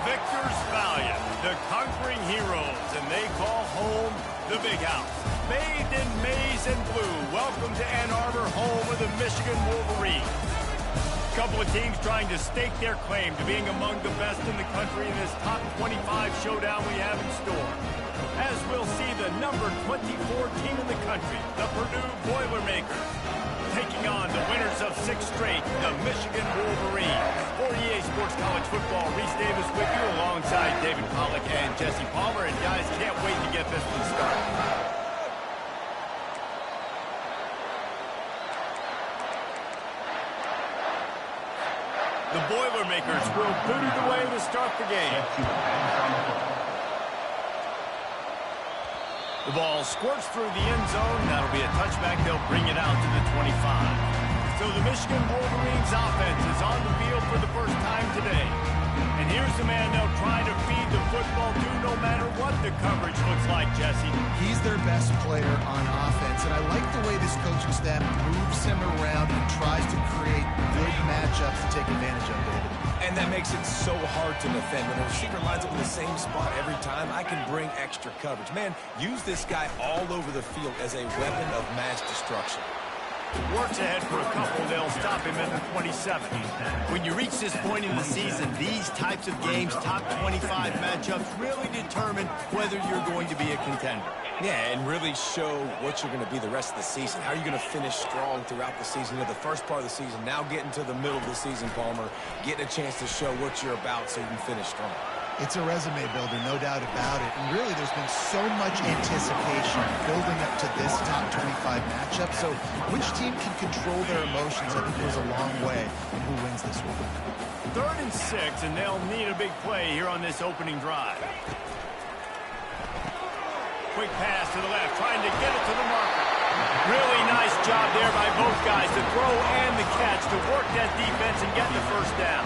victors valiant, the conquering heroes, and they call home the Big House. Bathed in maize and blue, welcome to Ann Arbor, home of the Michigan Wolverines. A couple of teams trying to stake their claim to being among the best in the country in this top 25 showdown we have in store. As we'll see the number 24 team in the country, the Purdue Boilermakers, taking on the winners of 6 straight, the Michigan Wolverines. For EA Sports College Football, Reese Davis with you alongside David Pollack and Jesse Palmer. And guys, can't wait to get this one started. The Boilermakers will boot it away to start the game. The ball squirts through the end zone. That'll be a touchback. They'll bring it out to the 25. So the Michigan Wolverines offense is on the field for the first time today. And here's the man they'll try to feed the football to no matter what the coverage looks like, Jesse. He's their best player on offense, and I like the way this coaching staff moves him around and tries to create good matchups to take advantage of, David. And that makes it so hard to defend. When a receiver lines up in the same spot every time, I can bring extra coverage. Man, use this guy all over the field as a weapon of mass destruction. Works ahead for a couple. They'll stop him at the 27. When you reach this point in the season, these types of games, top 25 matchups, really determine whether you're going to be a contender. Yeah, and really show what you're going to be the rest of the season. How are you going to finish strong throughout the season? You know, the first part of the season, now getting to the middle of the season, Palmer, getting a chance to show what you're about so you can finish strong. It's a resume builder, no doubt about it. And really, there's been so much anticipation building up to this top 25 matchup. So which team can control their emotions, I think, goes a long way in who wins this one. 3rd and 6, and they'll need a big play here on this opening drive. Quick pass to the left, trying to get it to the marker. Really nice job there by both guys, the throw and the catch, to work that defense and get the first down.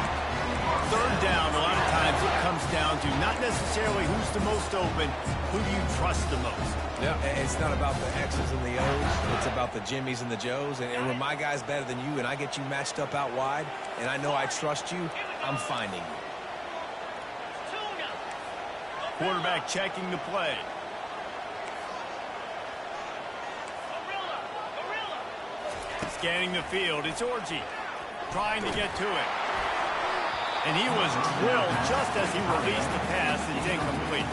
3rd down, a lot of times it comes down to not necessarily who's the most open, who do you trust the most. Yeah, it's not about the X's and the O's. It's about the Jimmys and the Joes. And when my guy's better than you and I get you matched up out wide and I know I trust you, I'm finding you. Quarterback checking the play. Scanning the field, it's Orji trying to get to it. And he was drilled just as he released the pass. It's incomplete.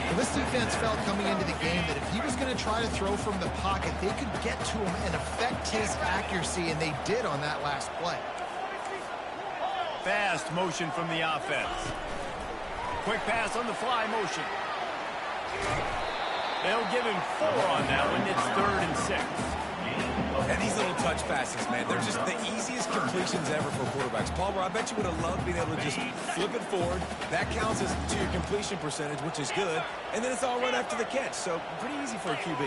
Well, this defense felt coming into the game that if he was going to try to throw from the pocket, they could get to him and affect his accuracy, and they did on that last play. Fast motion from the offense. Quick pass on the fly motion. They'll give him 4 on that one. It's 3rd and 6. And these little touch passes, man, they're just the easiest completions ever for quarterbacks. Palmer, I bet you would have loved being able to just flip it forward. That counts as to your completion percentage, which is good. And then it's all run after the catch. So pretty easy for a QB.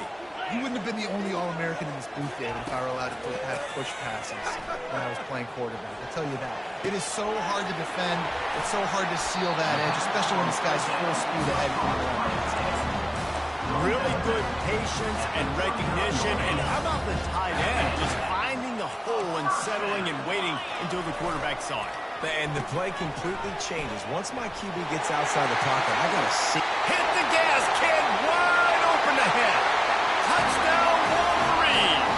You wouldn't have been the only All-American in this booth, David, if I were allowed to have push passes when I was playing quarterback. I'll tell you that. It is so hard to defend. It's so hard to seal that edge, especially when this guy's full speed ahead. Really good patience and recognition. And how about the tight end? Just finding the hole and settling and waiting until the quarterback saw it. And the play completely changes. Once my QB gets outside the pocket, I got to see. Hit the gas, kid. Wide open ahead. Touchdown, Wolverines.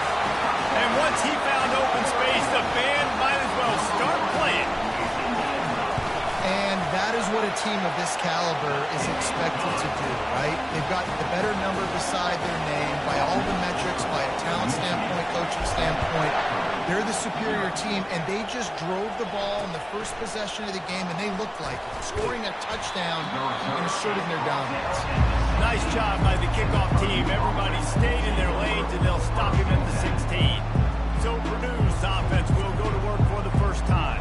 And once he found open space, the band might as well start playing. And that is what a team of this caliber is expected to do, right? They've got the better number beside their name by all the metrics, by a talent standpoint, coaching standpoint. They're the superior team, and they just drove the ball in the first possession of the game, and they looked like it, scoring a touchdown and asserting their dominance. Nice job by the kickoff team. Everybody stayed in their lanes, and they'll stop him at the 16. So Purdue's offense will go to work for the first time.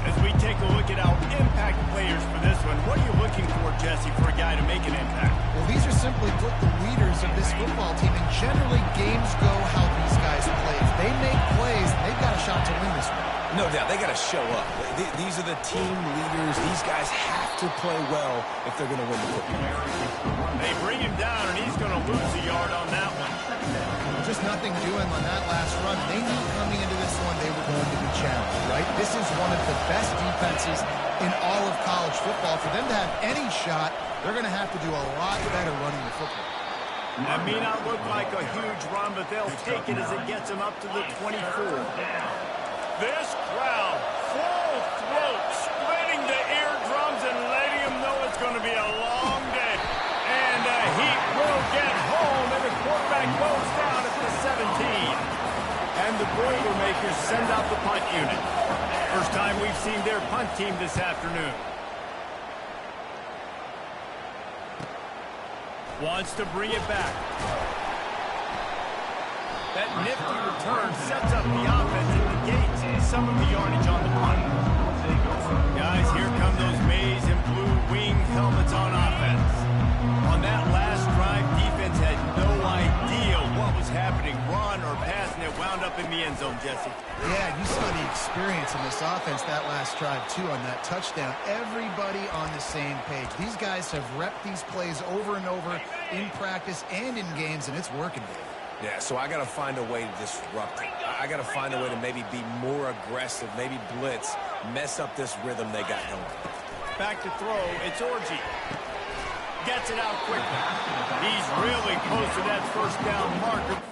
As we take a look at our impact players for this one, what are you looking for, Jesse, for a guy to make an impact? Well, these are simply put the leaders of this football team, and generally games go how these guys play. If they make plays, they've got a shot to win this one. No doubt, they got to show up. These are the team leaders. These guys have to play well if they're going to win the football. They bring him down, and he's going to lose a yard on that one. Just nothing doing on that last run. They knew coming into this one they were going to be challenged, right? This is one of the best defenses in all of college football. For them to have any shot, they're going to have to do a lot better running the football. That may not look like a huge run, but they'll take it as it gets them up to the 24. This crowd, full throat, splitting the eardrums and letting them know it's going to be a long day. And the Heat will get home, and the quarterback goes down at the 17. And the Boilermakers send out the punt unit. First time we've seen their punt team this afternoon. Wants to bring it back. That nifty return sets up the offense and negates some of the yardage on the punt. Guys, here come those maize and blue wing helmets on offense. On that last drive, defense had no idea what was happening, run or pass, and it wound up in the end zone, Jesse. Yeah, you saw the experience in this offense that last drive, too, on that touchdown. Everybody on the same page. These guys have repped these plays over and over in practice and in games, and it's working. Yeah, so I got to find a way to disrupt it. I got to find a way to maybe be more aggressive, maybe blitz, mess up this rhythm they got going. Back to throw, it's Orgy. Gets it out quickly. He's really close to that first down marker.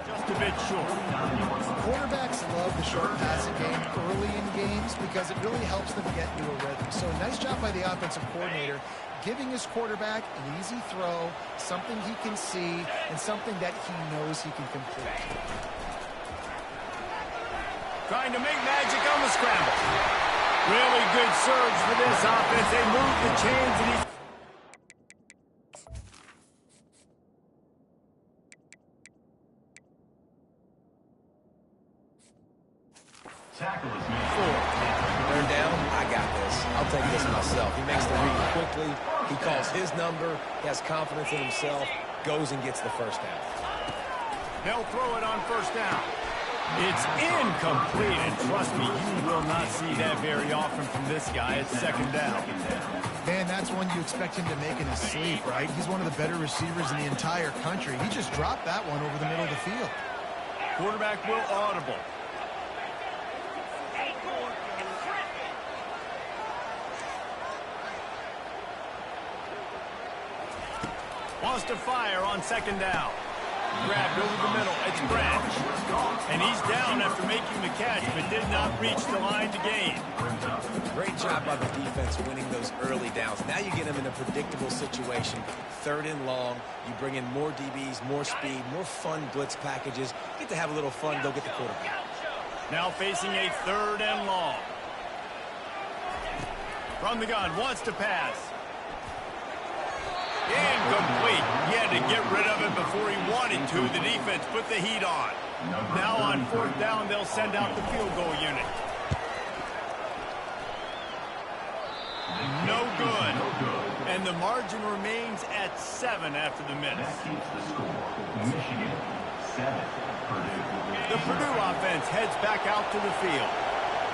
Just a bit short. Quarterbacks love the short passing game early in games because it really helps them get into a rhythm. So nice job by the offensive coordinator giving his quarterback an easy throw, something he can see, and something that he knows he can complete. Trying to make magic on the scramble. Really good surge for this offense. They move the chains and he's... Tackle is made. 4. Third down, I got this. I'll take this myself. He makes the read quickly. He calls his number. He has confidence in himself. Goes and gets the first down. They'll throw it on first down. It's incomplete, and trust me, you will not see that very often from this guy. It's second down. Man, that's one you expect him to make in his sleep, right? He's one of the better receivers in the entire country. He just dropped that one over the middle of the field. Quarterback will audible. Wants to fire on second down. Grabbed over the middle. It's Branch. And he's down after making the catch, but did not reach the line to gain. Great job by the defense winning those early downs. Now you get them in a predictable situation. Third and long. You bring in more DBs, more speed, more fun blitz packages. Get to have a little fun. Go get the quarterback. Now facing a third and long. From the gun. Wants to pass. Incomplete. He had to get rid of it before he wanted to. The defense put the heat on. Now on fourth down, they'll send out the field goal unit. No good. And the margin remains at 7 after the miss. Michigan, 7. The Purdue offense heads back out to the field.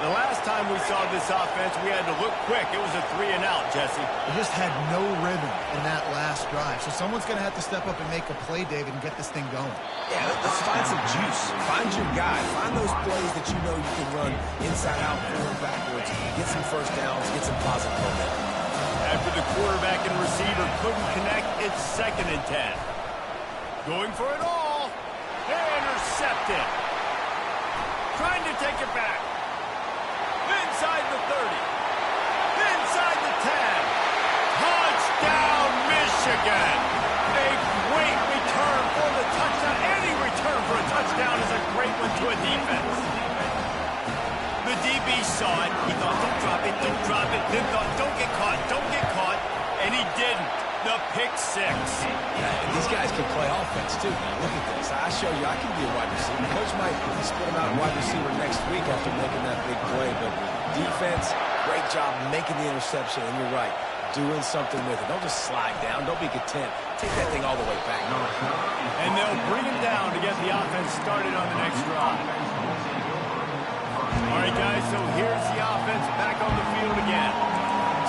The last time we saw this offense, we had to look quick. It was a 3-and-out, Jesse. They just had no rhythm in that last drive. So someone's going to have to step up and make a play, David, and get this thing going. Yeah, let's find some juice. Find your guy. Find those plays that you know you can run inside out, forward, backwards. Get some first downs. Get some positive momentum. After the quarterback and receiver couldn't connect, it's 2nd and 10. Going for it all. Intercepted. Trying to take it back. Inside the 30. Inside the 10. Touchdown, Michigan. A great return for the touchdown. Any return for a touchdown is a great one to a defense. The DB saw it. He thought, don't drop it, don't drop it. Then thought, don't get caught, don't get caught. And he didn't. The pick 6. These guys can play offense, too. Now, look at this. I show you I can be a wide receiver. Coach might split him out wide receiver next week after making that big play. But defense, great job making the interception. And you're right, doing something with it. Don't just slide down. Don't be content. Take that thing all the way back. And they'll bring him down to get the offense started on the next drive. All right, guys, so here's the offense back on the field again.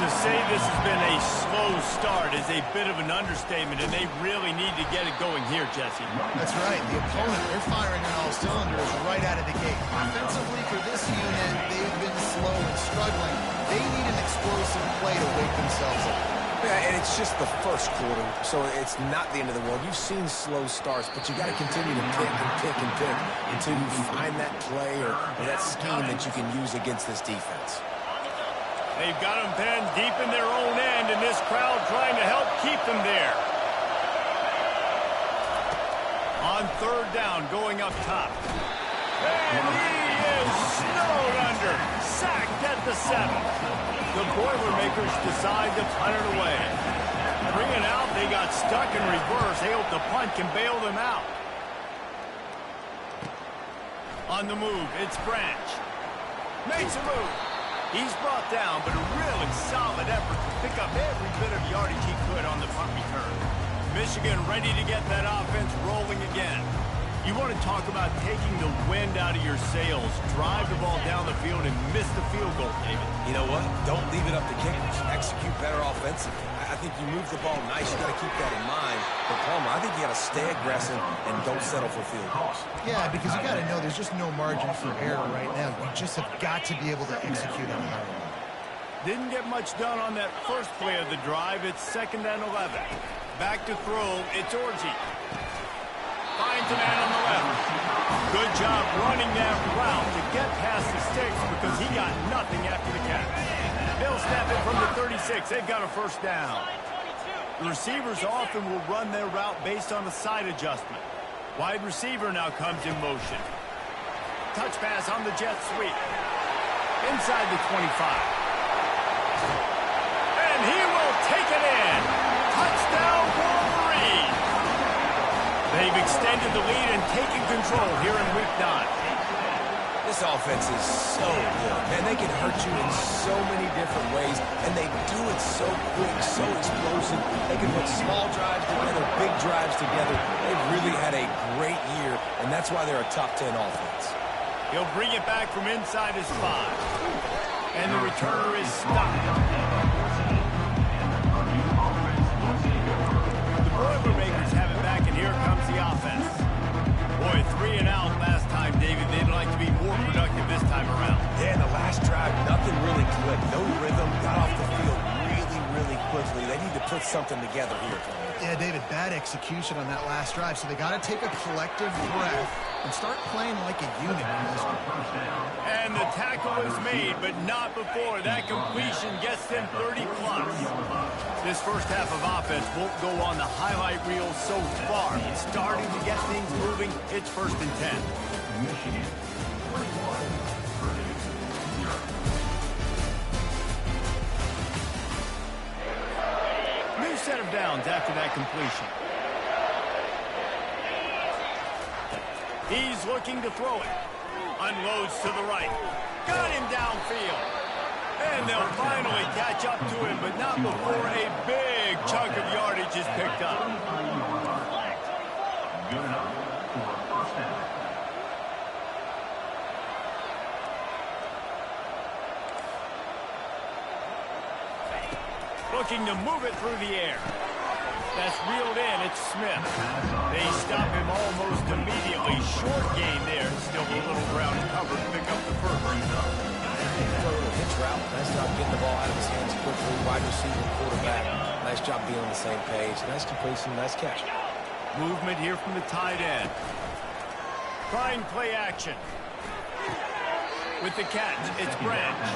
To say this has been a slow start is a bit of an understatement, and they really need to get it going here, Jesse. That's right. The opponent, they're firing on all cylinders right out of the gate. Offensively, for this unit, they've been slow and struggling. They need an explosive play to wake themselves up. Yeah, and it's just the first quarter, so it's not the end of the world. You've seen slow starts, but you got to continue to pick and pick and pick until you find that play or that scheme that you can use against this defense. They've got them pinned deep in their own end, and this crowd trying to help keep them there. On third down, going up top. And he is snowed under. Sacked at the 7. The Boilermakers decide to punt it away. Bring it out. They got stuck in reverse. They hope the punt can bail them out. On the move, it's Branch. Makes a move. He's brought down, but a really solid effort to pick up every bit of yardage he could on the punt return. Michigan ready to get that offense rolling again. You want to talk about taking the wind out of your sails. Drive the ball down the field and miss the field goal, David. You know what? Don't leave it up to kickers. Execute better offensively. I think you move the ball nice. You got to keep that in mind. But Palmer, I think you got to stay aggressive and don't settle for field goals. Yeah, because you got to know there's just no margin for error right now. You just have got to be able to execute on that. Didn't get much done on that first play of the drive. It's 2nd and 11. Back to throw. It's Orji. Finds a man on the left. Good job running that route to get past the sticks because he got nothing after the catch. They'll snap it from the 36. They've got a first down. The receivers often will run their route based on a side adjustment. Wide receiver now comes in motion. Touch pass on the jet sweep. Inside the 25. And he will take it in. Touchdown, Wolverine. They've extended the lead and taken control here in Week 9. This offense is so good, man. They can hurt you in so many different ways, and they do it so quick, so explosive. They can put small drives together, big drives together. They've really had a great year, and that's why they're a top 10 offense. He'll bring it back from inside his 5. And the returner is stopped. The Boilermakers have it back, and here comes the offense. Boy, 3 and out last time, David. They'd like to be more productive this time around. Yeah, in the last drive, nothing really clicked. No rhythm, got off the field really quickly. They need to put something together here, Tony. Yeah, David, bad execution on that last drive, so they got to take a collective breath and start playing like a unit in this one. And the tackle is made, but not before that completion gets them 30-plus. This first half of offense won't go on the highlight reel so far. It's starting to get things moving. It's 1st and 10. Michigan 21, Purdue 0. New set of downs after that completion. He's looking to throw it. Unloads to the right. Got him downfield. And they'll finally catch up to him, but not before a big chunk of yardage is picked up. Good enough for a first down. Looking to move it through the air. That's reeled in. It's Smith. They stop him almost immediately. Short gain there. Still a little ground covered. Pick up the first. Hitch route. Nice job getting the ball out of his hands quickly. Wide receiver, quarterback. Nice job being on the same page. Nice completion, nice catch. Movement here from the tight end. Trying play action. With the catch, it's Branch.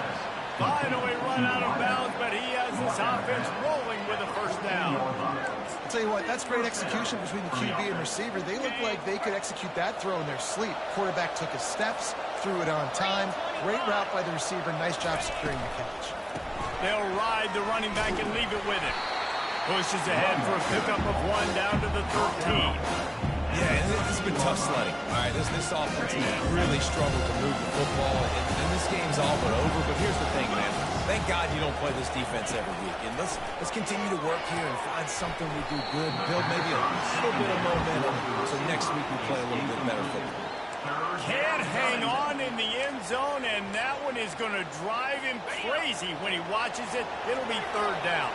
Finally run out of bounds, but he has this offense rolling with a first down. I'll tell you what, that's great execution between the QB and receiver. They look like they could execute that throw in their sleep. Quarterback took his steps, threw it on time. Great route by the receiver. Nice job securing the catch. They'll ride the running back and leave it with him. Pushes ahead for a pickup of 1 down to the 13. Yeah, and this has been tough sledding. All right, this offense has really struggled to move the football, and this game's all but over. But here's the thing, man. Thank God you don't play this defense every week. And let's continue to work here and find something we do good, build maybe a little bit of momentum, so next week we play a little bit better football. Can't hang on in the end zone, and that one is going to drive him crazy when he watches it. It'll be third down.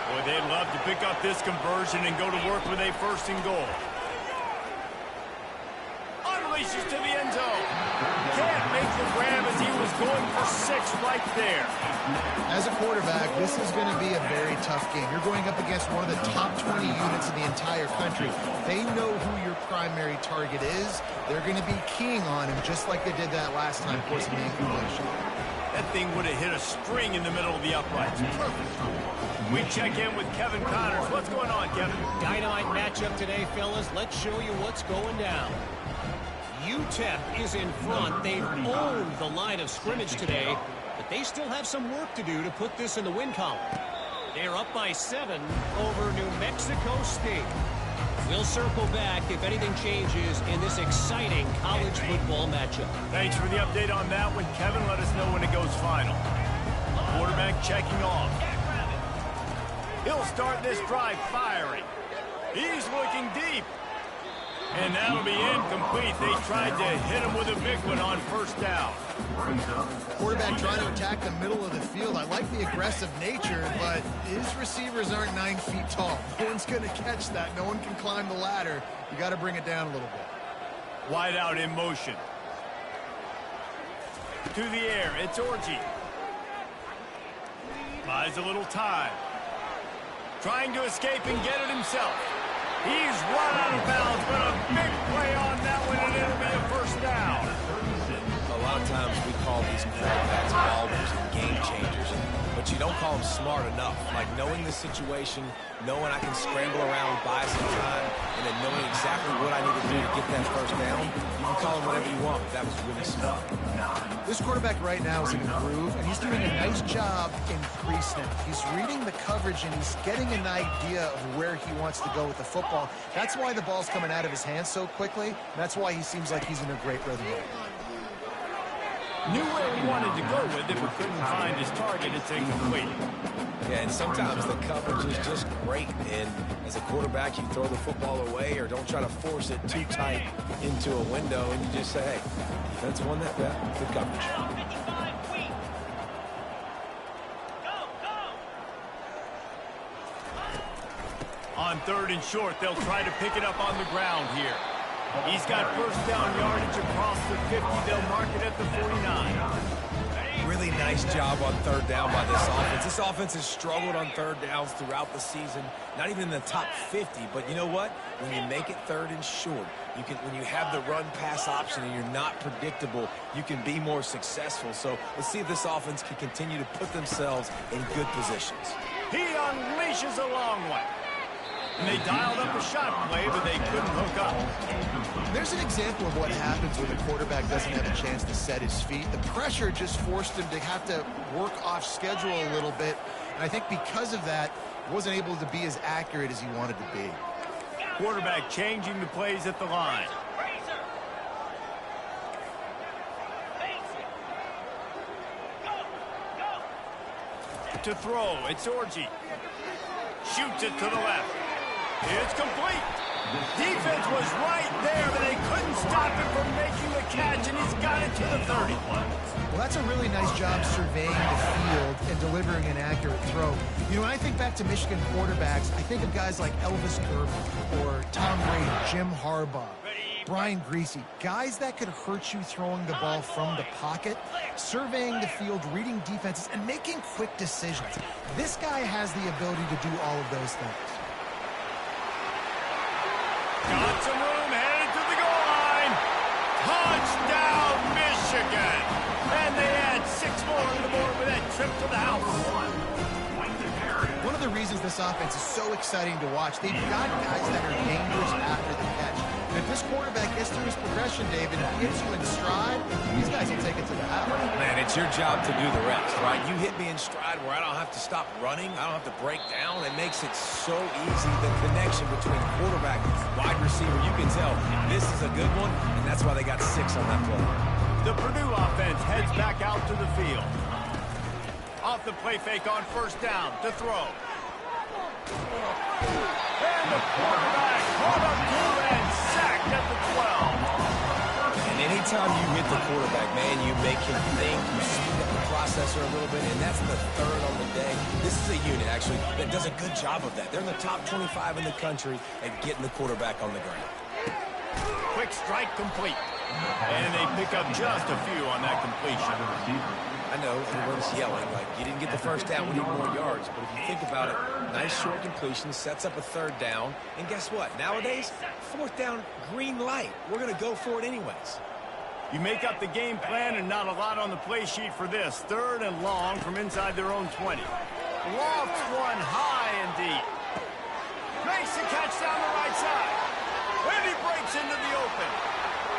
Boy, they'd love to pick up this conversion and go to work with a first and goal. Unleashes to the end zone. Can't make the grab as he was going for 6 right there. As a quarterback, this is going to be a very tough game. You're going up against one of the top 20 units in the entire country. They know who your primary target is. They're going to be keying on him just like they did that last time, forcing the incompletion. That thing would have hit a string in the middle of the uprights. Perfect. We check in with Kevin Connors. What's going on, Kevin? Dynamite matchup today, fellas. Let's show you what's going down. UTEP is in front. They've owned the line of scrimmage today, but they still have some work to do to put this in the win column. They're up by 7 over New Mexico State. We'll circle back if anything changes in this exciting college football matchup. Thanks for the update on that one, Kevin. Let us know when it goes final. Quarterback checking off. He'll start this drive firing. He's looking deep. And that'll be incomplete. They tried to hit him with a big one on first down. Quarterback trying to attack the middle of the field. I like the aggressive nature, but his receivers aren't 9 feet tall. No one's going to catch that. No one can climb the ladder. You got to bring it down a little bit. Wide out in motion. To the air, it's Orji. Buys a little time. Trying to escape and get it himself. He's run out of bounds, but a big play on that one, and it'll be a first down. A lot of times we call these quarterbacks ballers and game changers, but you don't call them smart enough. Like knowing the situation, knowing I can scramble around, buy some time, and then knowing exactly what I need to do to get that first down. You can call them whatever you want, but that was really smart. This quarterback right now is in a groove, and he's doing a nice job in pre-snap. He's reading the coverage, and he's getting an idea of where he wants to go with the football. That's why the ball's coming out of his hands so quickly. That's why he seems like he's in a great rhythm. Knew where he wanted to go with it, but couldn't find his target. It's incomplete. Yeah, and sometimes the coverage is just great. And as a quarterback, you throw the football away or don't try to force it too tight into a window, and you just say, hey, defense won that bet. Good coverage. On 3rd and short, they'll try to pick it up on the ground here. He's got first down yardage across the 50. They'll mark it at the 49. Really nice job on 3rd down by this offense. This offense has struggled on 3rd downs throughout the season. Not even in the top 50, but you know what? When you make it 3rd and short, you can. When you have the run-pass option and you're not predictable, you can be more successful. So let's see if this offense can continue to put themselves in good positions. He unleashes a long one. And they dialed up a shot play, but they couldn't hook up. There's an example of what happens when the quarterback doesn't have a chance to set his feet. The pressure just forced him to have to work off schedule a little bit. And I think because of that, he wasn't able to be as accurate as he wanted to be. Quarterback changing the plays at the line. To throw, it's Orji. Shoots it to the left. It's complete. Defense was right there, but they couldn't stop him from making the catch, and he's got it to the 30. Well, that's a really nice job surveying the field and delivering an accurate throw. You know, when I think back to Michigan quarterbacks, I think of guys like Elvis Gerber or Tom Brady, Jim Harbaugh, Brian Greasy, guys that could hurt you throwing the ball from the pocket, surveying the field, reading defenses, and making quick decisions. This guy has the ability to do all of those things. Got some room, headed to the goal line. Touchdown, Michigan. And they add 6 more on the board with that trip to the house. One of the reasons this offense is so exciting to watch, they've got guys that are dangerous after the catch. And if this quarterback gets through his progression, David, and gets you in stride, these guys will take it to the house. Man, it's your job to do the rest, right? You hit me in stride where I don't have to stop running. I don't have to break down. It makes it so easy. The connection between quarterback and wide receiver, you can tell this is a good one, and that's why they got 6 on that play. The Purdue offense heads back out to the field. Off the play fake on first down to throw. And the quarterback caught up to and sacked at the 12. And any Anytime you hit the quarterback, man, you make him think, you speed up the processor a little bit, and that's the third on the day. This is a unit, actually, that does a good job of that. They're in the top 25 in the country at getting the quarterback on the ground. Quick strike complete. And they pick up just a few on that completion. I know everyone's yelling, like, you didn't get the first down, we need more yards. But if you think about it, nice short completion, sets up a third down. And guess what? Nowadays, fourth down, green light. We're going to go for it anyways. You make up the game plan and not a lot on the play sheet for this. Third and long from inside their own 20. Lofts one high and deep. Makes the catch down the right side. And he breaks into the open.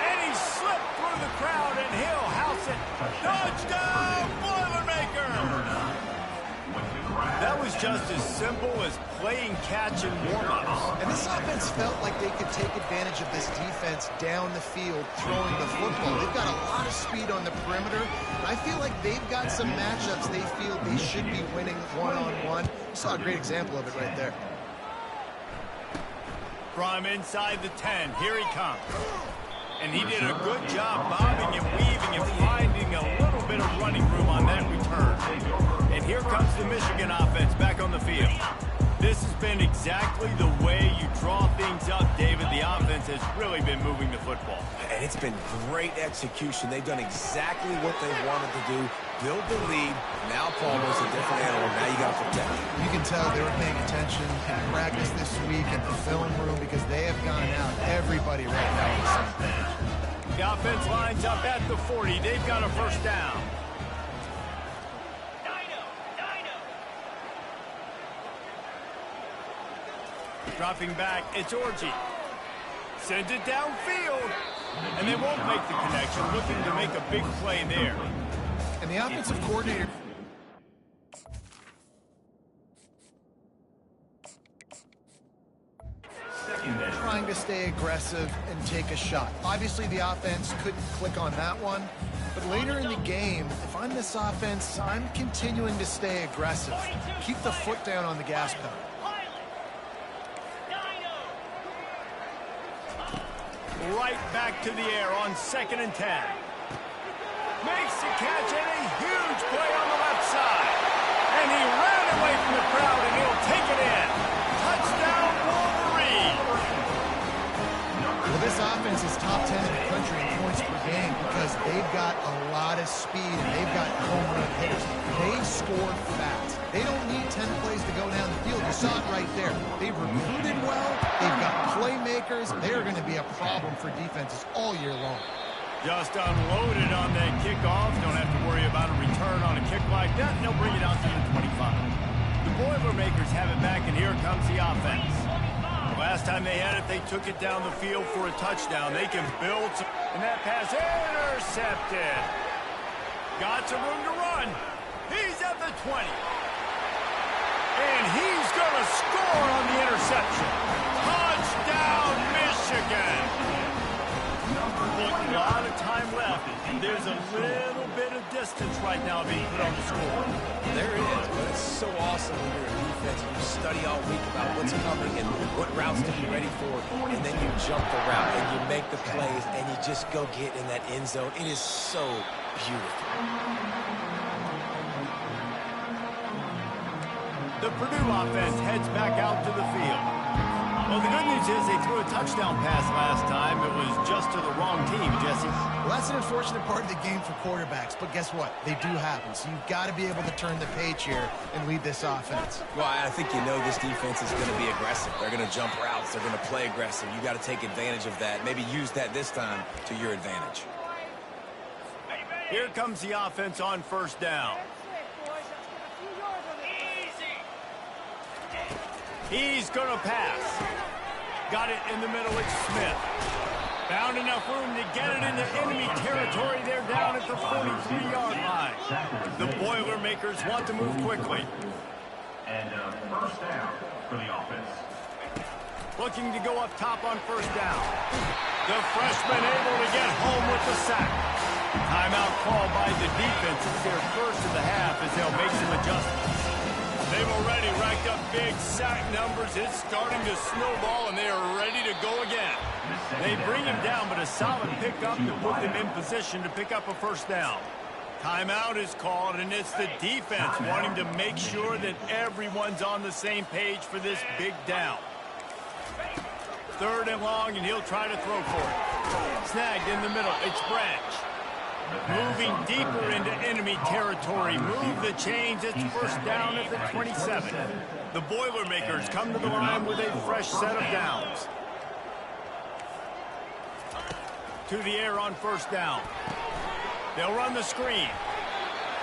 And he slipped through the crowd, and he'll house it. Touchdown, Boilermaker! That was just as simple as playing catch and warm-ups. And this offense felt like they could take advantage of this defense down the field, throwing the football. They've got a lot of speed on the perimeter. I feel like they've got some matchups they feel they should be winning one-on-one. You saw a great example of it right there. From inside the 10, here he comes. And he did a good job bobbing and weaving and finding a little bit of running room on that return. And here comes the Michigan offense back on the field. This has been exactly the way you draw things up, David. The offense has really been moving the football. And it's been great execution. They've done exactly what they wanted to do. Build the lead. Now Palmer's a different animal. Now you got to protect him. You can tell they were paying attention in practice this week at the film room because they have gone out. Everybody right now is saying. The offense lines up at the 40. They've got a first down. Dropping back, it's Orji. Sends it downfield. And they won't make the connection, looking to make a big play there. And the offensive coordinator... trying to stay aggressive and take a shot. Obviously, the offense couldn't click on that one. But later in the game, if I'm this offense, I'm continuing to stay aggressive. Keep the foot down on the gas pedal. Right back to the air on 2nd and 10. Makes the catch and a huge play on the left side. And he ran away from the crowd and he'll take it in. Touchdown, Wolverine. Well, this offense is top 10 in the country in points per game because they've got a lot of speed and they've got home run hitters. They score fast. They don't need 10 plays to go down the field. You saw it right there. They've recruited well. They've got playmakers. They're going to be a problem for defenses all year long. Just unloaded on that kickoff. Don't have to worry about a return on a kick like that. They'll bring it out to the 25. The Boilermakers have it back, and here comes the offense. The last time they had it, they took it down the field for a touchdown. They can build some, and that pass intercepted. Got some room to run. He's at the 20. And he's going to score on the interception. Touchdown, Michigan. Look, a lot of time left. There's a little bit of distance right now being put on the score. There is, but it's so awesome when you're a defense and you study all week about what's coming and what routes to be ready for, and then you jump the route and you make the plays and you just go get in that end zone. It is so beautiful. The Purdue offense heads back out to the field. Well, the good news is they threw a touchdown pass last time. It was just to the wrong team, Jesse. Well, that's an unfortunate part of the game for quarterbacks, but guess what? They do happen, so you've got to be able to turn the page here and lead this offense. Well, I think you know this defense is going to be aggressive. They're going to jump routes. They're going to play aggressive. You got to take advantage of that. Maybe use that this time to your advantage. Here comes the offense on first down. He's going to pass. Got it in the middle. It's Smith. Found enough room to get it into enemy territory. They're down at the 43-yard line. The Boilermakers want to move quickly. And first down for the offense. Looking to go up top on first down. The freshman able to get home with the sack. Timeout called by the defense. It's their first of the half as they'll make some adjustments. They've already racked up big sack numbers. It's starting to snowball, and they are ready to go again. They bring him down, but a solid pickup to put them in position to pick up a first down. Timeout is called, and it's the defense wanting to make sure that everyone's on the same page for this big down. 3rd and long, and he'll try to throw for it. Snagged in the middle. It's Branch. Moving deeper into enemy territory. Move the chains. It's first down at the 27. The Boilermakers come to the line with a fresh set of downs. To the air on first down. They'll run the screen.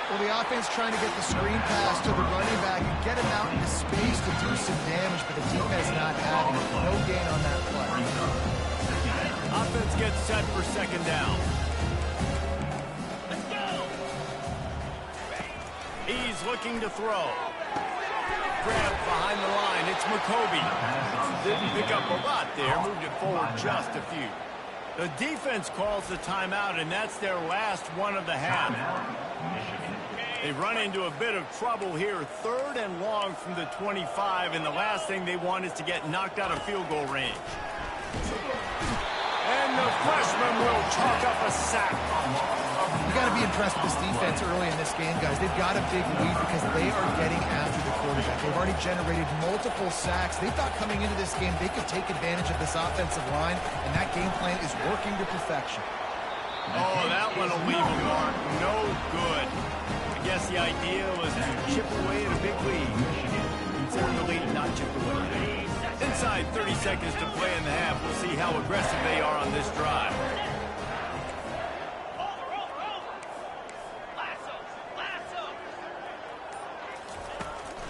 Well, the offense trying to get the screen pass to the running back and get him out into space to do some damage, but the defense not having it. No gain on that play. Offense gets set for 2nd down. Let's go. He's looking to throw. Grab behind the line. It's McCoby. Didn't pick up a lot there. Moved it forward just a few. The defense calls the timeout, and that's their last one of the half. They run into a bit of trouble here. 3rd and long from the 25, and the last thing they want is to get knocked out of field goal range. And the freshman will chalk up a sack. You got to be impressed with this defense early in this game, guys. They've got a big lead because they are getting after the quarterback. They've already generated multiple sacks. They thought coming into this game they could take advantage of this offensive line, and that game plan is working to perfection. Oh, that one will leave a mark. No good. I guess the idea was to chip away at a big lead. Consider the lead, not chip away. Inside 30 seconds to play in the half. We'll see how aggressive they are on this drive.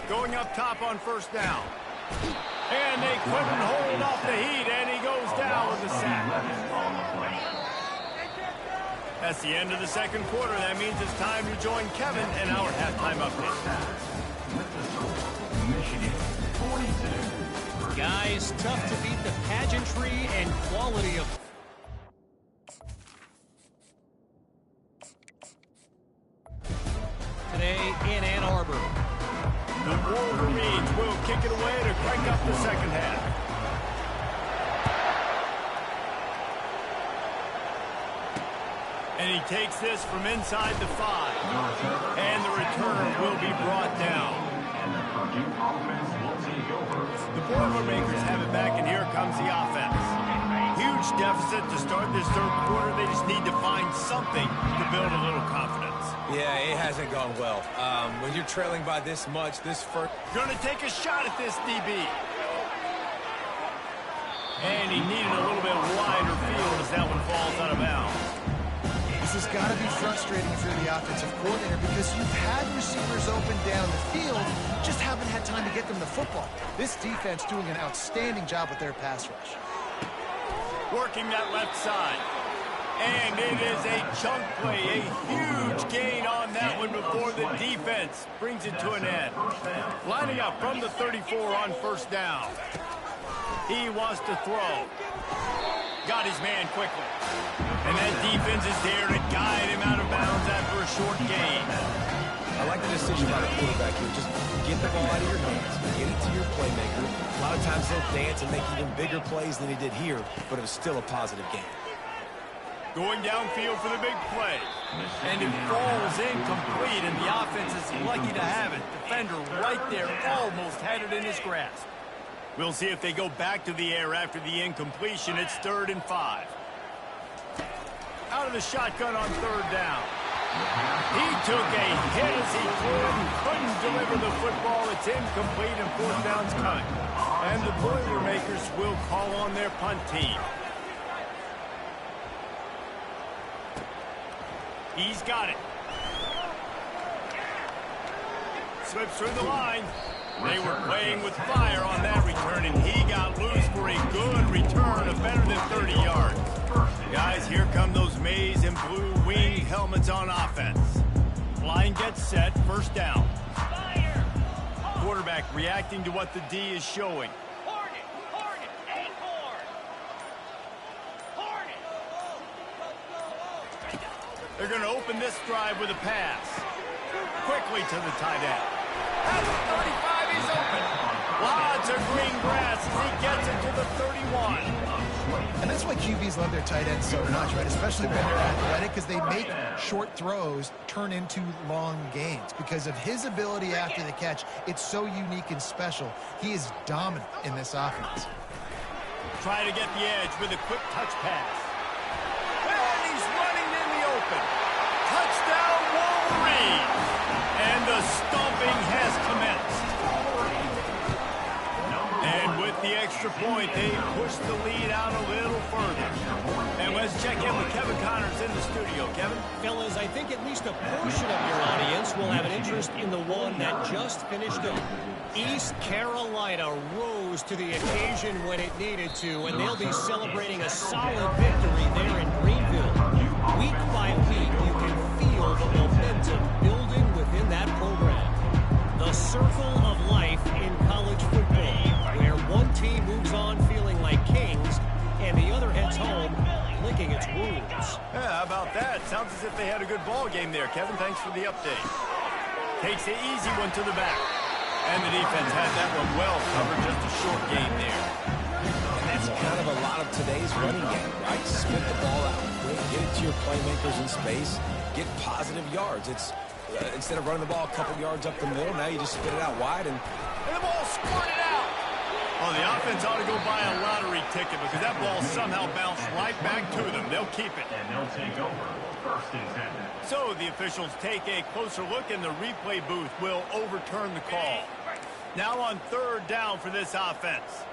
Going up top on first down. And they couldn't hold off the heat, and he goes down with a sack. That's the end of the 2nd quarter. That means it's time to join Kevin in our halftime update. Guys, tough to beat the pageantry and quality of... today in Ann Arbor. The Wolverines will kick it away to crank up the 2nd half. And he takes this from inside the 5. And the return will be brought down. The Boilermakers have it back, and here comes the offense. Huge deficit to start this 3rd quarter. They just need to find something to build a little confidence. Yeah, it hasn't gone well. When you're trailing by this much, this first... Gonna take a shot at this DB. And he needed a little bit wider field as that one falls out of bounds. This has got to be frustrating if you're the offensive coordinator because you've had receivers open down the field, just haven't had time to get them the football. This defense doing an outstanding job with their pass rush. Working that left side. And it is a chunk play, a huge gain on that one before the defense brings it to an end. Lining up from the 34 on first down. He wants to throw. Got his man quickly. And that defense is there to guide him out of bounds after a short gain. I like the decision by the quarterback here. Just get the ball out of your hands, get it to your playmaker. A lot of times he'll dance and make even bigger plays than he did here, but it was still a positive game. Going downfield for the big play. And it falls incomplete, and the offense is lucky to have it. Defender right there almost had it in his grasp. We'll see if they go back to the air after the incompletion. It's 3rd and 5. Out of the shotgun on 3rd down. He took a hit as he couldn't deliver the football. It's incomplete, and 4th down's cut. And the Boilermakers will call on their punt team. He's got it. Slips through the line. They were playing with fire on that return, and he got loose for a good return of better than 30 yards. Guys, here come those maize and blue wing helmets on offense. Line gets set, first down. Quarterback reacting to what the D is showing. They're going to open this drive with a pass. Quickly to the tight end. That's 35. he's open. Lots of green grass as he gets it to the 31. And that's why QBs love their tight ends so much, right? Especially when they're athletic, because they make short throws turn into long gains. Because of his ability after the catch, it's so unique and special. He is dominant in this offense. Try to get the edge with a quick touch pass. And he's running in the open. Touchdown, Wolverine! And the stomping has commenced. And with the extra point, they push the lead out a little further. And let's check in with Kevin Connors in the studio. Kevin? Fellas, I think at least a portion of your audience will have an interest in the one that just finished up. East Carolina rose to the occasion when it needed to, and they'll be celebrating a solid victory there in Greenville. Week by week, you can feel the momentum building within that program. The circle of life in college football, where one team moves on feeling like kings, and the other heads home licking its wounds. Yeah, how about that? Sounds as if they had a good ball game there. Kevin, thanks for the update. Takes the easy one to the back. And the defense had that one well covered, just a short gain there. And that's kind of a lot of today's running game, right? Spit the ball out quick, get it to your playmakers in space, get positive yards. It's instead of running the ball a couple yards up the middle, now you just spit it out wide and the ball squirted out. Well, the offense ought to go buy a lottery ticket because that ball somehow bounced right back to them. They'll keep it. And they'll take over. First and 10. So the officials take a closer look, and the replay booth will overturn the call. Now on third down for this offense.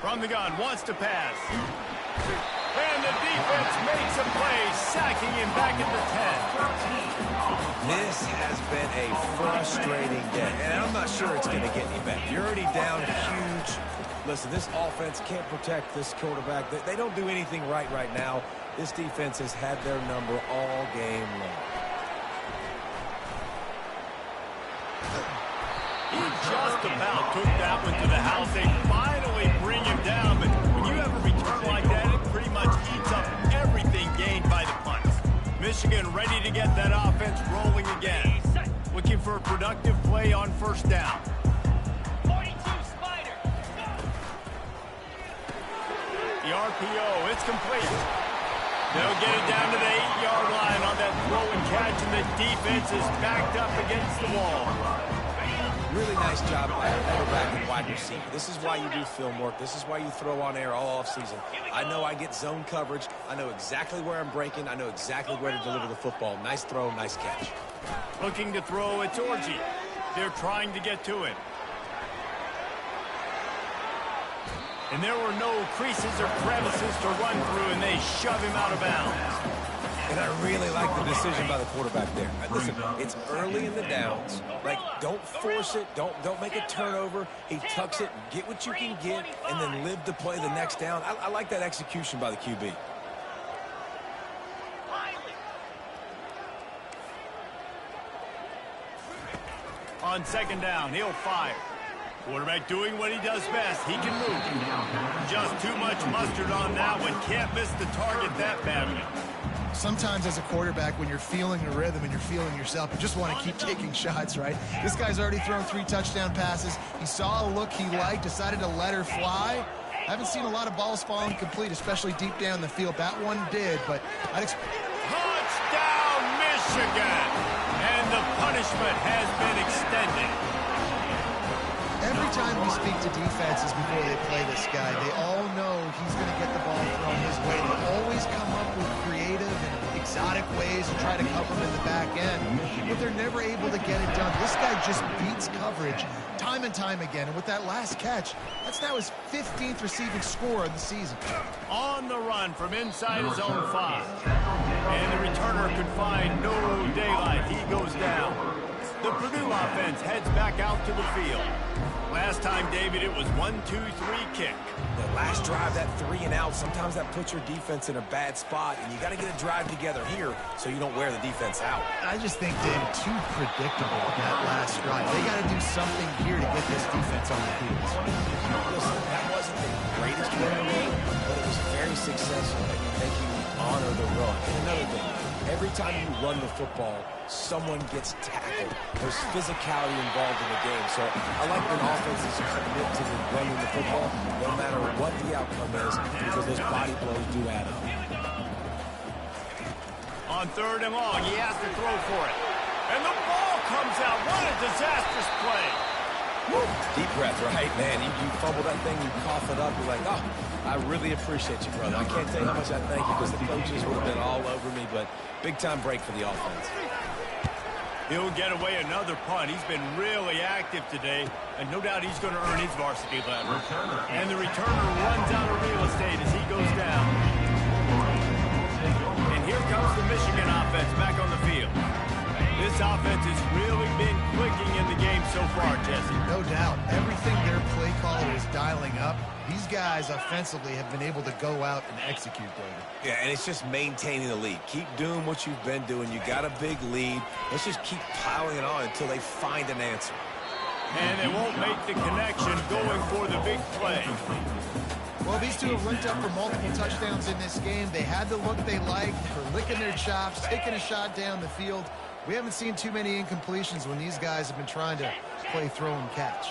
From the gun, wants to pass. And the defense makes a play, sacking him back at the 10. this has been a frustrating day. And I'm not sure it's going to get any better. You're already down huge. Listen, this offense can't protect this quarterback. They don't do anything right now. This defense has had their number all game long. He just about took that one to the house. They finally bring him down, but when you have a return like that, it pretty much eats up everything gained by the punts. Michigan ready to get that offense rolling again. Looking for a productive play on first down. 42 Spider. The RPO, it's complete. They'll get it down to the 8-yard line on that throw and catch, and the defense is backed up against the wall. Really nice job by the quarterback and wide receiver. This is why you do film work. This is why you throw on air all offseason. I know I get zone coverage. I know exactly where I'm breaking. I know exactly where to deliver the football. Nice throw, nice catch. Looking to throw, it's Orgy. They're trying to get to him. And there were no creases or crevices to run through, and they shove him out of bounds. And I really like the decision by the quarterback there. Listen, it's early in the downs. Like, don't force it. Don't make a turnover. He tucks it, get what you can get, and then live to play the next down. I like that execution by the QB. On second down, he'll fire. Quarterback doing what he does best. He can move. Just too much mustard on that one. Can't miss the target that badly. Sometimes as a quarterback, when you're feeling the rhythm and you're feeling yourself, you just want to keep taking shots, right? This guy's already thrown 3 touchdown passes. He saw a look he liked, decided to let her fly. I haven't seen a lot of balls falling complete, especially deep down the field. That one did, but I'd expect... Touchdown, Michigan! And the punishment has been extended. Every time we speak to defenses before they play this guy, they all know he's going to get the ball thrown his way. They always come up with creative and exotic ways to try to cover him in the back end, but they're never able to get it done. This guy just beats coverage time and time again, and with that last catch, that's now his 15th receiving score of the season. On the run from inside his own 5. And the returner could find no daylight. He goes down. The Purdue offense heads back out to the field. Last time, David, it was 1-2-3 kick. The last drive, that 3 and out, sometimes that puts your defense in a bad spot, and you got to get a drive together here so you don't wear the defense out. I just think, David, too predictable that last drive. They got to do something here to get this defense on the heels. Listen, that wasn't the greatest run in the game, but it was very successful, and you think you honor the run. And another thing, Every time you run the football, someone gets tackled. There's physicality involved in the game. So I like when offenses commit to running the football, no matter what the outcome is, because those body blows do add up. On 3rd and long, he has to throw for it. And the ball comes out. What a disastrous play. Woo. Deep breath, right, man? You fumble that thing, you cough it up, you're like, oh, I really appreciate you, brother. I can't tell you how much I thank you, because the coaches would have been all over me, but big-time break for the offense. He'll get away another punt. He's been really active today, and no doubt he's going to earn his varsity letter. And the returner runs out of real estate as he goes down. And here comes the Michigan offense back on the field. This offense has really been clicking in the game so far, Jesse. No doubt. Everything their play caller is dialing up, these guys offensively have been able to go out and execute, David. Yeah, and it's just maintaining the lead. Keep doing what you've been doing. You got a big lead. Let's just keep piling it on until they find an answer. And they won't make the connection going for the big play. Well, these two have linked up for multiple touchdowns in this game. They had the look they liked. They were licking their chops, taking a shot down the field. We haven't seen too many incompletions when these guys have been trying to play throw and catch.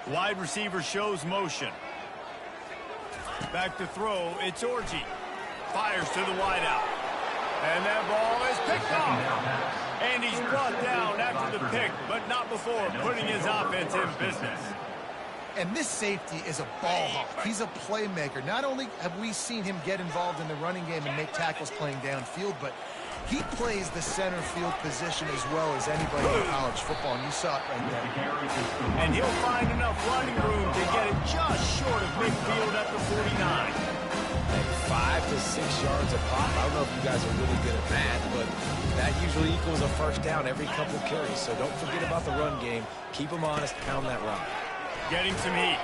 Wide receiver shows motion. Back to throw, it's Orji. Fires to the wideout. And that ball is picked off. And he's brought down after the pick, but not before putting his offense in business. And this safety is a ball hawk. He's a playmaker. Not only have we seen him get involved in the running game and make tackles playing downfield, but he plays the center field position as well as anybody in college football, and you saw it right there. And he'll find enough running room to get it just short of midfield at the 49. And 5 to 6 yards a pop. I don't know if you guys are really good at that, but that usually equals a first down every couple carries. So don't forget about the run game. Keep them honest, pound that rock. Getting some heat.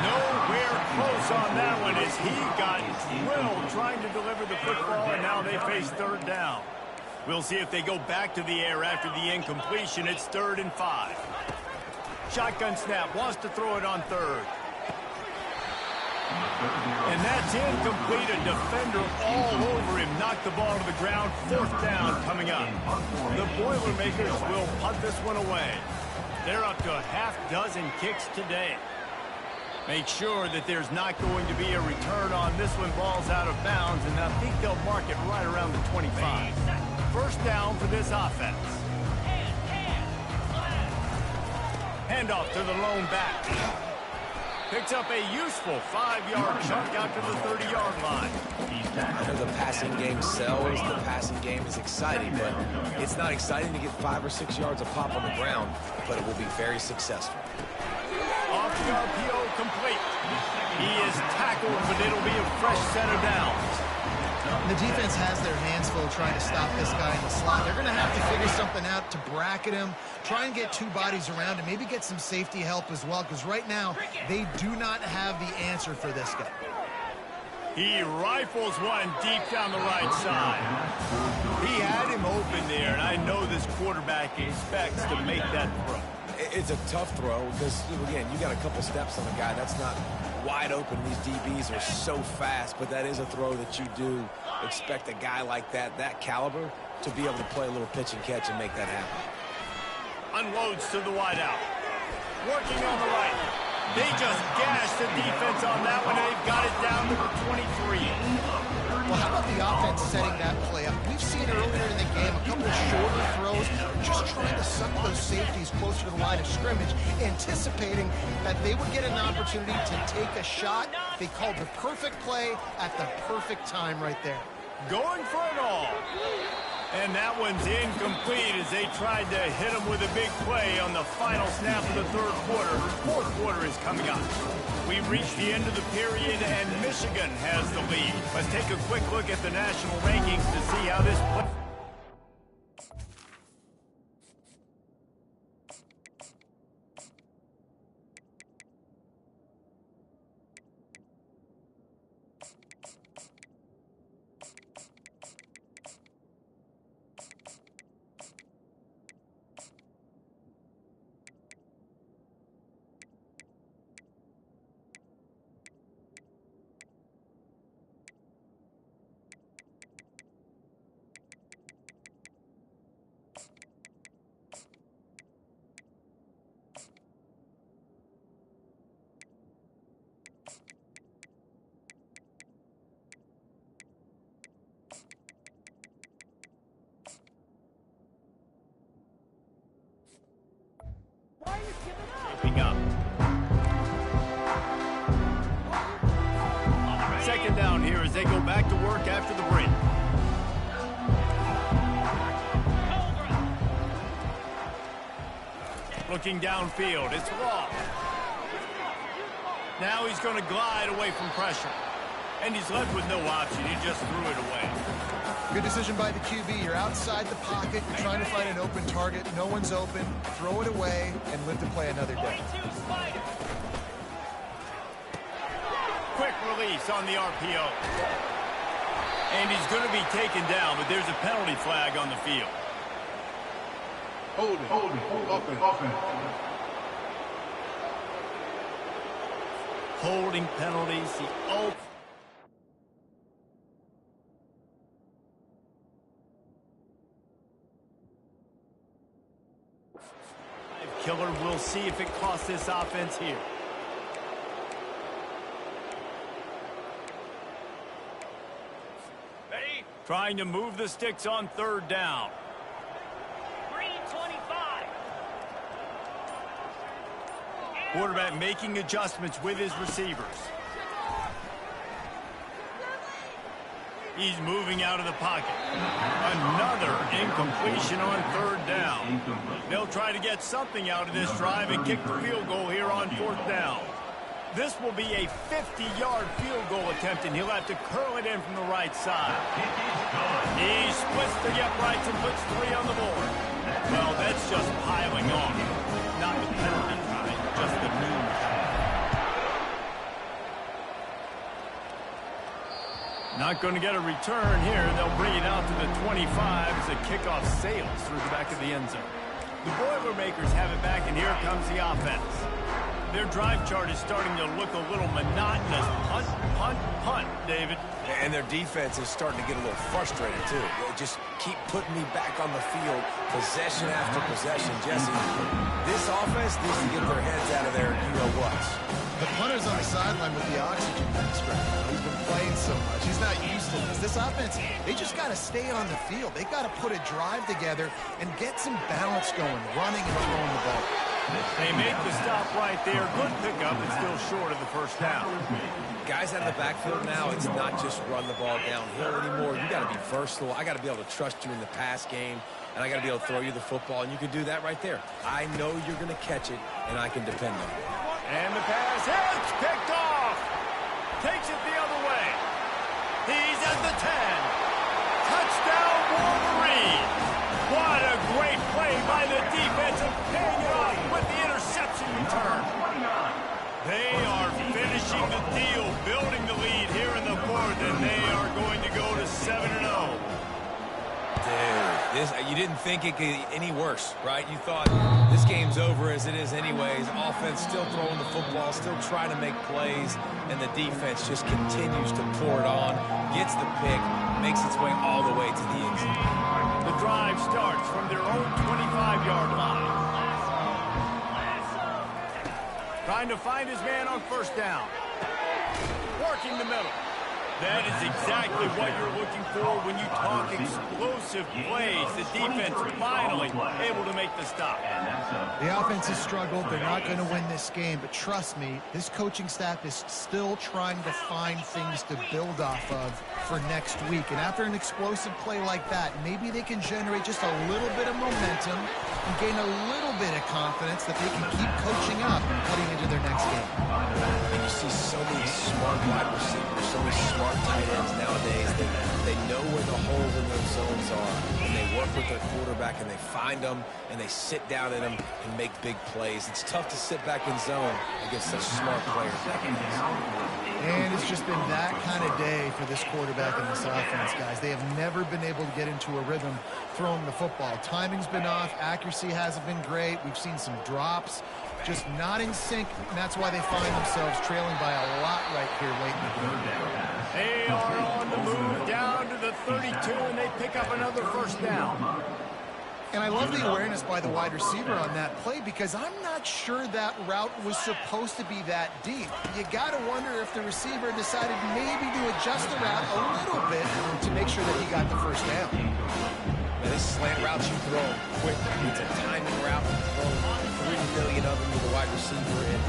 Nowhere close on that one as he got drilled trying to deliver the football, and now they face 3rd down. We'll see if they go back to the air after the incompletion. It's 3rd and 5. Shotgun snap, wants to throw it on 3rd. And that's incomplete. A defender all over him. Knocked the ball to the ground. 4th down coming up. The Boilermakers will punt this one away. They're up to a half-dozen kicks today. Make sure that there's not going to be a return on this one. Ball's out of bounds, and I think they'll mark it right around the 25. 1st down for this offense. Handoff to the lone back. Picks up a useful 5-yard chunk out to the 30-yard line. I know the passing game sells, the passing game is exciting, but it's not exciting to get 5 or 6 yards a pop on the ground, but it will be very successful. Off the RPO complete. He is tackled, but it'll be a fresh set of downs. The defense has their hands full trying to stop this guy in the slot. They're going to have to figure something out to bracket him, try and get 2 bodies around him, maybe get some safety help as well, because right now they do not have the answer for this guy. He rifles one deep down the right side. He had him open there, and I know this quarterback expects to make that throw. It's a tough throw because, again, you got a couple steps on the guy. That's not wide open. These DBs are so fast, but that is a throw that you do expect a guy like that caliber, to be able to play a little pitch and catch and make that happen. Unloads to the wideout. Working on the right. They just gashed the defense on that one, and they've got it down to the 23. Well, how about the offense setting that play up? We've seen earlier in the game a couple of shorter throws, just trying to suck those safeties closer to the line of scrimmage, anticipating that they would get an opportunity to take a shot. They called the perfect play at the perfect time right there. Going for it all. And that one's incomplete as they tried to hit him with a big play on the final snap of the 3rd quarter. 4th quarter is coming up. We've reached the end of the period, and Michigan has the lead. Let's take a quick look at the national rankings to see how this plays. Scoping up. Second down here as they go back to work after the break. Looking downfield, it's Law. Now he's going to glide away from pressure. And he's left with no option. He just threw it away. Good decision by the QB. You're outside the pocket. You're trying to find an open target. No one's open. Throw it away and live to play another day. Quick release on the RPO. And he's going to be taken down, but there's a penalty flag on the field. Holding. Offense. Holding penalties. Killer, we'll see if it costs this offense here. Ready? Trying to move the sticks on third down. 3:25. Quarterback making adjustments with his receivers. He's moving out of the pocket. Another incompletion on third down. They'll try to get something out of this drive and kick the field goal here on fourth down. This will be a 50-yard field goal attempt, and he'll have to curl it in from the right side. He splits the uprights and puts 3 on the board. Well, that's just piling on. Not the penalty time, just the news. Not going to get a return here. They'll bring it out to the 25 as the kickoff sails through the back of the end zone. The Boilermakers have it back, and here comes the offense. Their drive chart is starting to look a little monotonous. Punt, punt, punt, David. And their defense is starting to get a little frustrated, too. They just keep putting me back on the field, possession after possession. Jesse, this offense needs to get their heads out of there, you-know-what. The punter's on the sideline with the oxygen mask right now. He's been playing so much. He's not used to this. This offense, they just got to stay on the field. They got to put a drive together and get some balance going, running and throwing the ball. They make the stop right there. Good pickup, but still short of the first down. Guys out of the backfield now, it's not just run the ball downhill anymore. You got to be versatile. I got to be able to trust you in the pass game, and I got to be able to throw you the football, and you can do that right there. I know you're going to catch it, and I can depend on it. And the pass hits, picked off. Takes it the other way. He's at the 10. Touchdown, Wolverine. What a great play by the defense and paying it off with the interception return. They are finishing the deal, building the lead here in the fourth, and they are going to go to 7-0. Dude, you didn't think it could get any worse, right? You thought this game's over as it is anyways. Offense still throwing the football, still trying to make plays, and the defense just continues to pour it on, gets the pick, makes its way all the way to the end zone. The drive starts from their own 25-yard line. Trying to find his man on first down. Working the middle. That is exactly what you're looking for when you talk explosive plays. The defense finally able to make the stop. The offense has struggled. They're not going to win this game, but trust me, this coaching staff is still trying to find things to build off of for next week. And after an explosive play like that, maybe they can generate just a little bit of momentum and gain a little bit of confidence that they can keep coaching up heading into their next game. And you see so many smart wide receivers, so many smart tight ends nowadays. They know where the holes in those zones are, and they work with their quarterback, and they find them, and they sit down in them and make big plays. It's tough to sit back in zone against such smart players. And it's just been that kind of day for this quarterback and this offense, guys. They have never been able to get into a rhythm throwing the football. Timing's been off. Accuracy hasn't been great. We've seen some drops. Just not in sync, and that's why they find themselves trailing by a lot right here late in the game. They are on the move down to the 32, and they pick up another first down. And I love the awareness by the wide receiver on that play because I'm not sure that route was supposed to be that deep. You got to wonder if the receiver decided maybe to adjust the route a little bit to make sure that he got the first down. And these slant routes you throw quick. It's a timing route. You throw 3 million of them with a wide receiver, and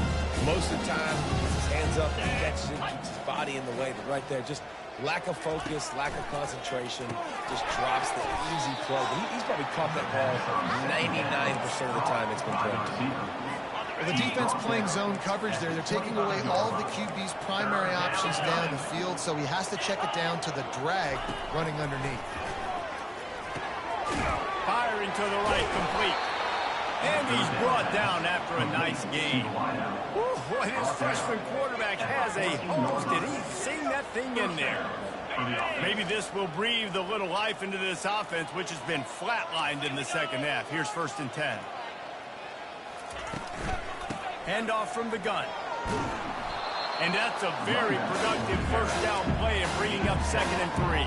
most of the time he gets his hands up and catches it, keeps his body in the way. But right there, just lack of focus, lack of concentration, just drops the easy play. But he's probably caught that ball 99% of the time it's been thrown. Well, the defense playing zone coverage there. They're taking away all of the QB's primary options down the field, so he has to check it down to the drag running underneath. Firing to the right, complete. And he's brought down after a nice gain. Boy, this freshman quarterback has a hose. Did he sing that thing in there? Maybe this will breathe a little life into this offense, which has been flatlined in the second half. Here's 1st and 10. Handoff from the gun. And that's a very productive first down play and bringing up 2nd and 3.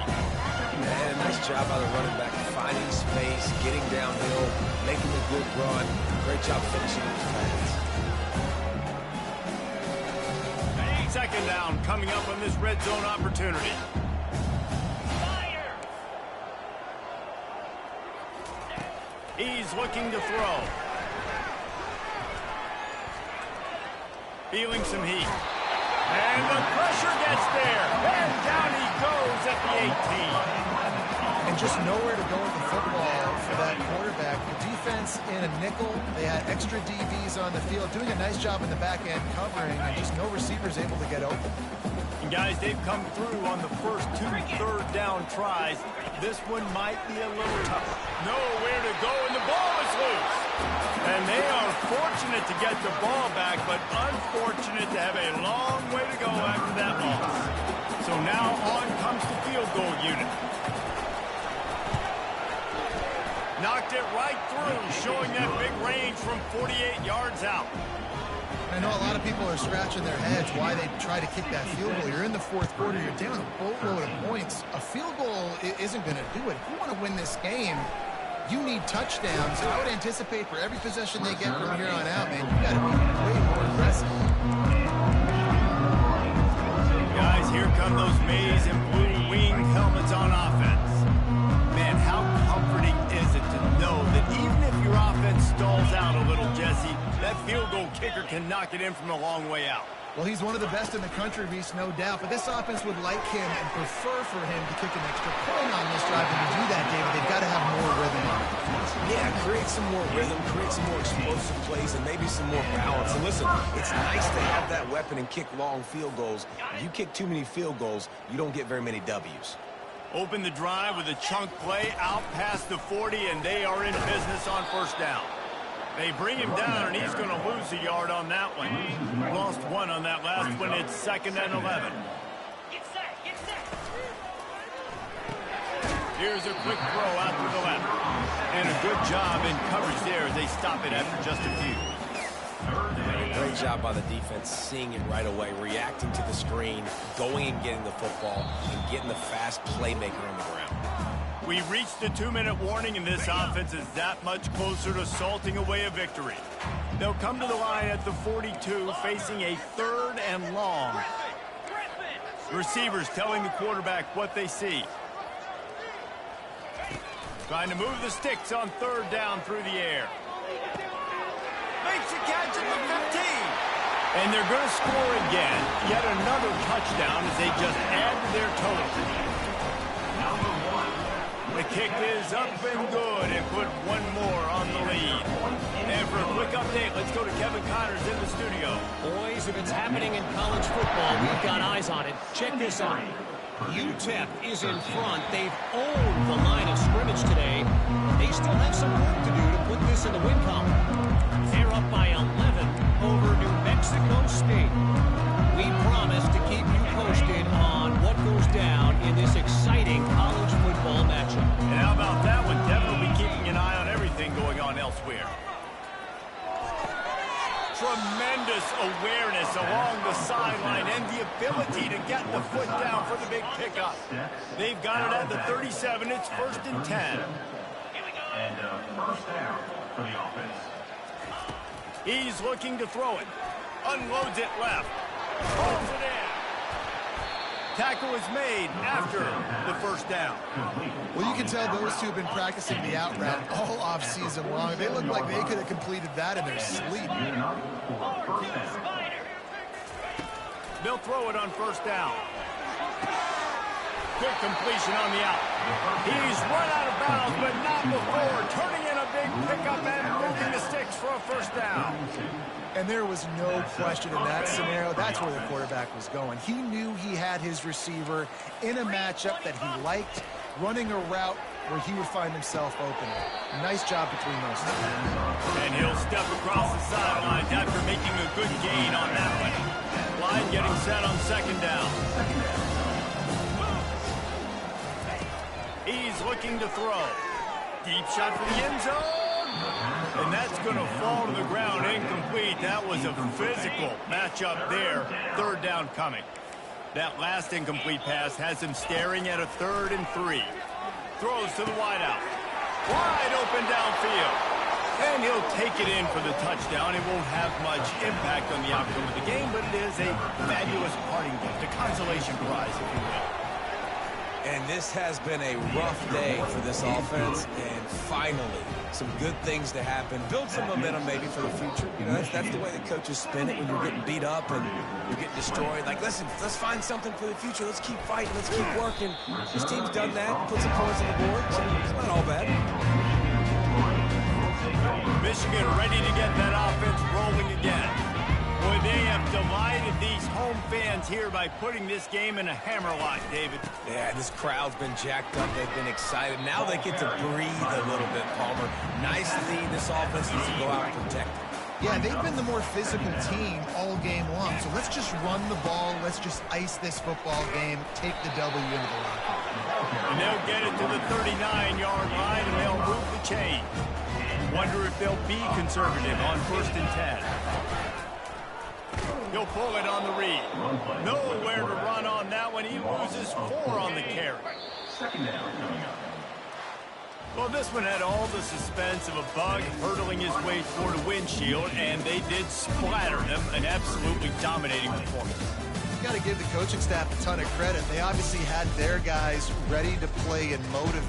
And nice job by the running back, finding space, getting downhill, making a good run. Great job finishing his pass. 2nd down coming up on this red zone opportunity. Fire! He's looking to throw. Feeling some heat. And the pressure gets there. And down he goes at the 18. And just nowhere to go with the football for that quarterback. The defense in a nickel. They had extra DBs on the field, doing a nice job in the back end covering, and just no receivers able to get open. And guys, they've come through on the first 2 third down tries. This one might be a little tough. Nowhere to go, and the ball is loose. And they are fortunate to get the ball back, but unfortunate to have a long way to go after that loss. So now on comes the field goal unit. Knocked it right through, showing that big range from 48 yards out. I know a lot of people are scratching their heads why they try to kick that field goal. You're in the 4th quarter. You're down a boatload of points. A field goal isn't going to do it. If you want to win this game, you need touchdowns. So I would anticipate for every possession they get from here on out, man, you got to be way more aggressive. Guys, here come those maize and blue winged helmets on offense. Man, how comforting is it to know that even if your offense stalls out a little, Jesse, that field goal kicker can knock it in from a long way out. Well, he's one of the best in the country, Reese, no doubt. But this offense would like him and prefer for him to kick an extra point on this drive. And to do that, David, they've got to have more rhythm on it. Yeah, create some more rhythm, create some more explosive plays, and maybe some more balance. And listen, it's nice to have that weapon and kick long field goals. If you kick too many field goals, you don't get very many W's. Open the drive with a chunk play out past the 40, and they are in business on 1st down. They bring him down, and he's going to lose a yard on that one. Lost 1 on that last one. It's 2nd and 11. Get set! Get set! Here's a quick throw out to the left. And a good job in coverage there as they stop it after just a few. Great job by the defense, seeing it right away, reacting to the screen, going and getting the football, and getting the fast playmaker on the ground. We've reached the 2-minute warning, and this offense is that much closer to salting away a victory. They'll come to the line at the 42, facing a 3rd and long. Receivers telling the quarterback what they see. Trying to move the sticks on 3rd down through the air. Makes a catch at the 15. And they're going to score again. Yet another touchdown as they just add to their total. The kick is up and good and put 1 more on the lead. And for a quick update, let's go to Kevin Connors in the studio. Boys, if it's happening in college football, we've got eyes on it. Check this out. UTEP is in front. They've owned the line of scrimmage today. They still have some work to do to put this in the win column. They're up by 11 over New Mexico State. We promise to keep you posted on what goes down in this exciting college football matchup. And how about that one? Definitely keeping an eye on everything going on elsewhere. Tremendous awareness along the sideline and the ability to get the foot down for the big pickup. They've got it at the 37. It's 1st and 10. And 1st down for the offense. He's looking to throw it. Unloads it left. Pulls it in. Tackle was made after the first down. Well, you can tell those two have been practicing the out route all off-season long. They look like they could have completed that in their sleep. They'll throw it on first down. Quick completion on the out. He's run out of bounds, but not before. Turning in a big pickup and moving the sticks for a first down. And there was no question in that scenario. That's where the quarterback was going. He knew he had his receiver in a matchup that he liked, running a route where he would find himself open. Nice job between those two. And he'll step across the sidelines after making a good gain on that one. Line getting set on second down. He's looking to throw. Deep shot for the end zone. And that's going to fall to the ground incomplete. That was a physical matchup there. Third down coming. That last incomplete pass has him staring at a 3rd and 3. Throws to the wideout. Wide open downfield. And he'll take it in for the touchdown. It won't have much impact on the outcome of the game, but it is a fabulous parting gift, a consolation prize, if you will. And this has been a rough day for this offense, and finally, some good things to happen. Build some momentum maybe for the future. You know, that's the way the coaches spin it when you're getting beat up and you're getting destroyed. Like, listen, let's find something for the future. Let's keep fighting. Let's keep working. This team's done that, put some points on the board, so it's not all bad. Michigan ready to get that offense rolling again. Boy, they have delighted these home fans here by putting this game in a hammerlock, David. Yeah, this crowd's been jacked up. They've been excited. Now they get to breathe a little bit, Palmer. Nice lead. This offense needs to go out and protect it. Yeah, they've been the more physical team all game long. So let's just run the ball. Let's just ice this football game. Take the W into the locker room. And they'll get it to the 39-yard line, and they'll move the chain. Wonder if they'll be conservative on 1st and 10. He'll pull it on the read. Nowhere to run on that one. He loses 4 on the carry. Well, this one had all the suspense of a bug hurtling his way toward a windshield, and they did splatter him. An absolutely dominating performance. You got to give the coaching staff a ton of credit. They obviously had their guys ready to play and motivate.